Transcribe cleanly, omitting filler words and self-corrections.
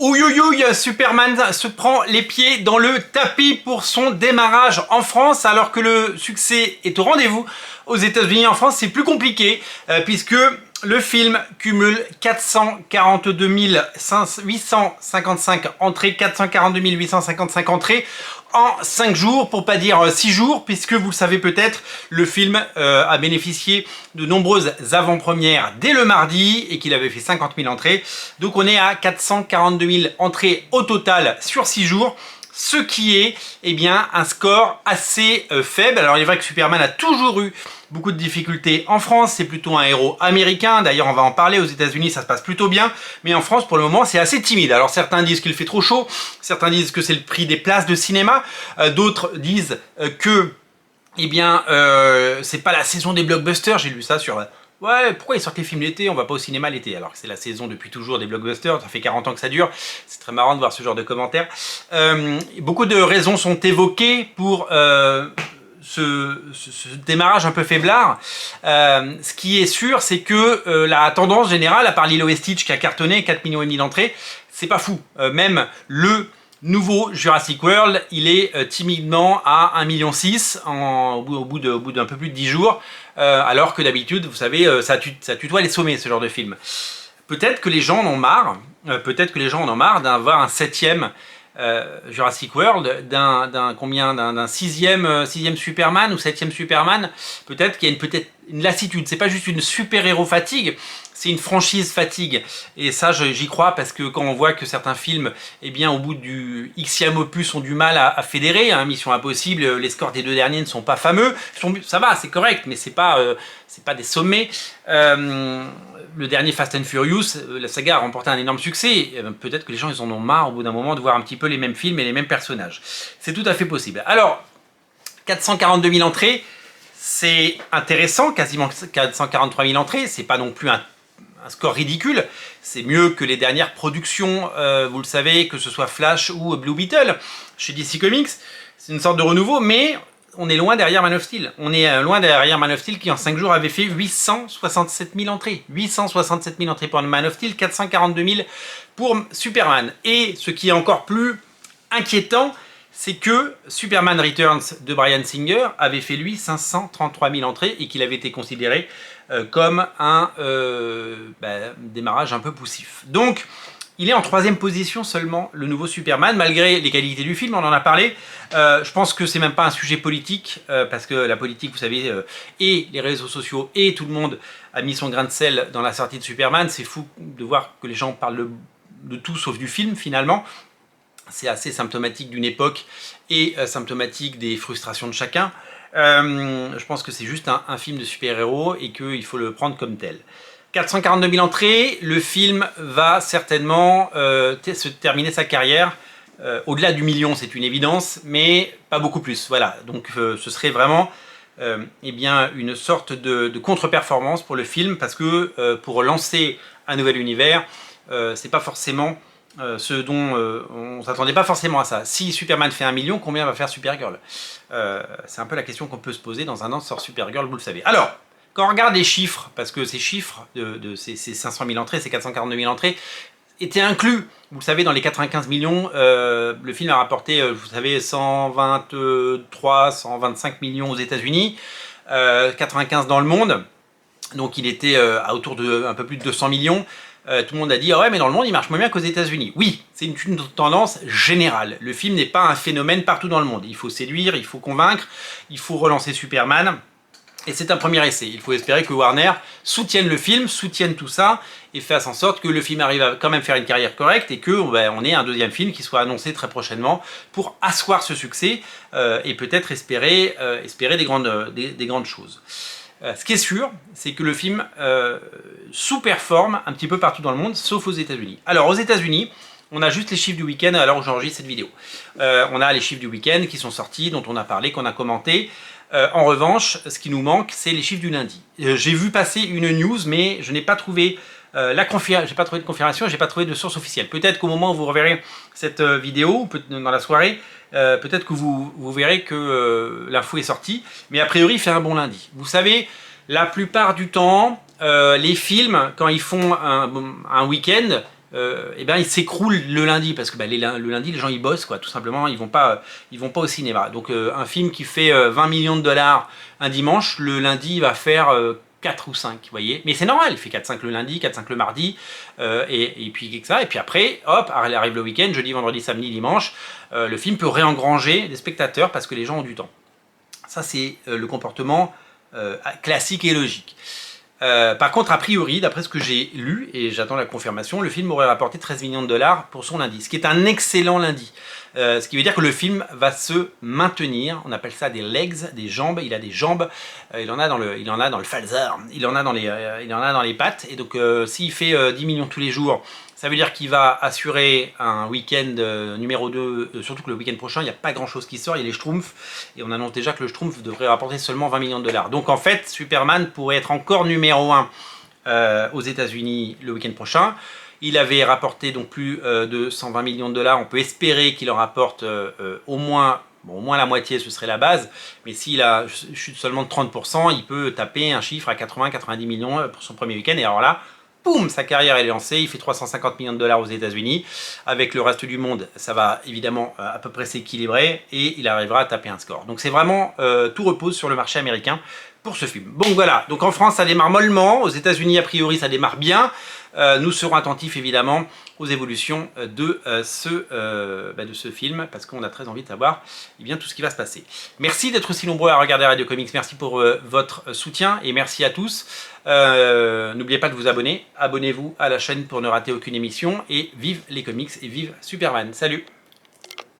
Ouïouïouï, Superman se prend les pieds dans le tapis pour son démarrage en France, alors que le succès est au rendez-vous. Aux États-Unis, en France, c'est plus compliqué, puisque le film cumule 442 855 entrées, 442 855 entrées en 5 jours, pour pas dire 6 jours, puisque vous le savez peut-être, le film a bénéficié de nombreuses avant-premières dès le mardi et qu'il avait fait 50 000 entrées. Donc on est à 442 000 entrées au total sur 6 jours. Ce qui est eh bien, un score assez faible. Alors il est vrai que Superman a toujours eu beaucoup de difficultés en France, c'est plutôt un héros américain, d'ailleurs on va en parler, aux États-Unis ça se passe plutôt bien, mais en France pour le moment c'est assez timide. Alors certains disent qu'il fait trop chaud, certains disent que c'est le prix des places de cinéma, d'autres disent que eh bien, c'est pas la saison des blockbusters, j'ai lu ça sur... Ouais, pourquoi ils sortent les films l'été? On va pas au cinéma l'été, alors que c'est la saison depuis toujours des blockbusters, ça fait 40 ans que ça dure. C'est très marrant de voir ce genre de commentaires. Beaucoup de raisons sont évoquées pour ce démarrage un peu faiblard. Ce qui est sûr, c'est que la tendance générale, à part Lilo et Stitch qui a cartonné 4,5 millions d'entrées, c'est pas fou. Même le nouveau Jurassic World, il est timidement à 1,6 million au bout d'un peu plus de 10 jours, alors que d'habitude, vous savez, ça tutoie les sommets, ce genre de film. Peut-être que les gens en ont marre, d'avoir un 7e Jurassic World, d'un 6e Superman ou 7e Superman. Peut-être qu'il y a une lassitude, c'est pas juste une super-héros fatigue, c'est une franchise fatigue. Et ça, j'y crois, parce que quand on voit que certains films, eh bien, au bout du Xème opus, ont du mal à fédérer, hein, Mission Impossible, les scores des 2 derniers ne sont pas fameux, ça va, c'est correct, mais c'est pas des sommets. Le dernier Fast and Furious, la saga a remporté un énorme succès. Peut-être que les gens ils en ont marre au bout d'un moment de voir un petit peu les mêmes films et les mêmes personnages. C'est tout à fait possible. Alors, 442 000 entrées, c'est intéressant, quasiment 443 000 entrées, c'est pas non plus un score ridicule, c'est mieux que les dernières productions, vous le savez, que ce soit Flash ou Blue Beetle chez DC Comics, c'est une sorte de renouveau, mais on est loin derrière Man of Steel. On est loin derrière Man of Steel qui en 5 jours avait fait 867 000 entrées. 867 000 entrées pour Man of Steel, 442 000 pour Superman. Et ce qui est encore plus inquiétant, c'est que Superman Returns de Bryan Singer avait fait lui 533 000 entrées et qu'il avait été considéré comme un démarrage un peu poussif. Donc, il est en 3e position seulement, le nouveau Superman, malgré les qualités du film, on en a parlé. Je pense que c'est même pas un sujet politique, parce que la politique, vous savez, et les réseaux sociaux, et tout le monde a mis son grain de sel dans la sortie de Superman. C'est fou de voir que les gens parlent de tout sauf du film, finalement. C'est assez symptomatique d'une époque et symptomatique des frustrations de chacun. Je pense que c'est juste un film de super-héros et qu'il faut le prendre comme tel. 442 000 entrées, le film va certainement se terminer sa carrière. Au-delà du million, c'est une évidence, mais pas beaucoup plus. Voilà, donc ce serait vraiment eh bien, une sorte de contre-performance pour le film, parce que pour lancer un nouvel univers, c'est pas forcément ce dont on s'attendait pas forcément à ça. Si Superman fait 1 million, combien va faire Supergirl? C'est un peu la question qu'on peut se poser dans un an sur Supergirl, vous le savez. Alors, quand on regarde les chiffres, parce que ces chiffres de ces 500 000 entrées, ces 442 000 entrées, étaient inclus, vous le savez, dans les 95 millions, le film a rapporté, vous savez, 123, 125 millions aux États-Unis, 95 dans le monde, donc il était à autour de un peu plus de 200 millions. Tout le monde a dit ah ouais, mais dans le monde il marche moins bien qu'aux États-Unis. Oui, c'est une tendance générale. Le film n'est pas un phénomène partout dans le monde. Il faut séduire, il faut convaincre, il faut relancer Superman. Et c'est un premier essai. Il faut espérer que Warner soutienne le film, soutienne tout ça, et fasse en sorte que le film arrive à quand même faire une carrière correcte et qu'on ait un 2e film qui soit annoncé très prochainement pour asseoir ce succès et peut-être espérer des grandes choses. Ce qui est sûr, c'est que le film sous-performe un petit peu partout dans le monde, sauf aux États-Unis. Alors aux États-Unis, on a juste les chiffres du week-end à l'heure où j'enregistre cette vidéo. On a les chiffres du week-end qui sont sortis, dont on a parlé, qu'on a commenté. En revanche, ce qui nous manque, c'est les chiffres du lundi. J'ai vu passer une news, mais je n'ai pas trouvé j'ai pas trouvé de confirmation, j'ai pas trouvé de source officielle. Peut-être qu'au moment où vous reverrez cette vidéo, dans la soirée, peut-être que vous verrez que l'info est sortie, mais a priori, il fait un bon lundi. Vous savez, la plupart du temps, les films, quand ils font un week-end, eh ben, il s'écroule le lundi, parce que le lundi, les gens ils bossent, quoi, tout simplement, ils vont pas au cinéma. Donc un film qui fait 20 millions de dollars un dimanche, le lundi il va faire 4 ou 5, vous voyez. Mais c'est normal, il fait 4-5 le lundi, 4-5 le mardi, et puis ça. Et puis après, hop, arrive le week-end, jeudi, vendredi, samedi, dimanche, le film peut réengranger des spectateurs parce que les gens ont du temps. Ça, c'est le comportement classique et logique. Par contre, a priori, d'après ce que j'ai lu, et j'attends la confirmation, le film aurait rapporté 13 millions de dollars pour son lundi, ce qui est un excellent lundi. Ce qui veut dire que le film va se maintenir, on appelle ça des legs, des jambes, il a des jambes, il en a dans le falzar, il en a dans les pattes, et donc s'il fait 10 millions tous les jours, ça veut dire qu'il va assurer un week-end numéro 2, surtout que le week-end prochain, il n'y a pas grand-chose qui sort, il y a les Schtroumpfs, et on annonce déjà que le Schtroumpf devrait rapporter seulement 20 millions de dollars. Donc en fait, Superman pourrait être encore numéro 1 aux États-Unis le week-end prochain. Il avait rapporté donc plus de 120 millions de dollars, on peut espérer qu'il en rapporte au moins la moitié, ce serait la base, mais s'il a chute seulement de 30%, il peut taper un chiffre à 80-90 millions pour son premier week-end, et alors là, boum, sa carrière est lancée, il fait 350 millions de dollars aux États-Unis. Avec le reste du monde, ça va évidemment à peu près s'équilibrer et il arrivera à taper un score. Donc c'est vraiment, tout repose sur le marché américain pour ce film. Bon voilà, donc en France ça démarre mollement, aux États-Unis a priori ça démarre bien. Nous serons attentifs évidemment aux évolutions de ce film parce qu'on a très envie de savoir bien tout ce qui va se passer. Merci d'être aussi nombreux à regarder Radio Comics, merci pour votre soutien et merci à tous. N'oubliez pas de vous abonner, abonnez-vous à la chaîne pour ne rater aucune émission et vive les comics et vive Superman. Salut!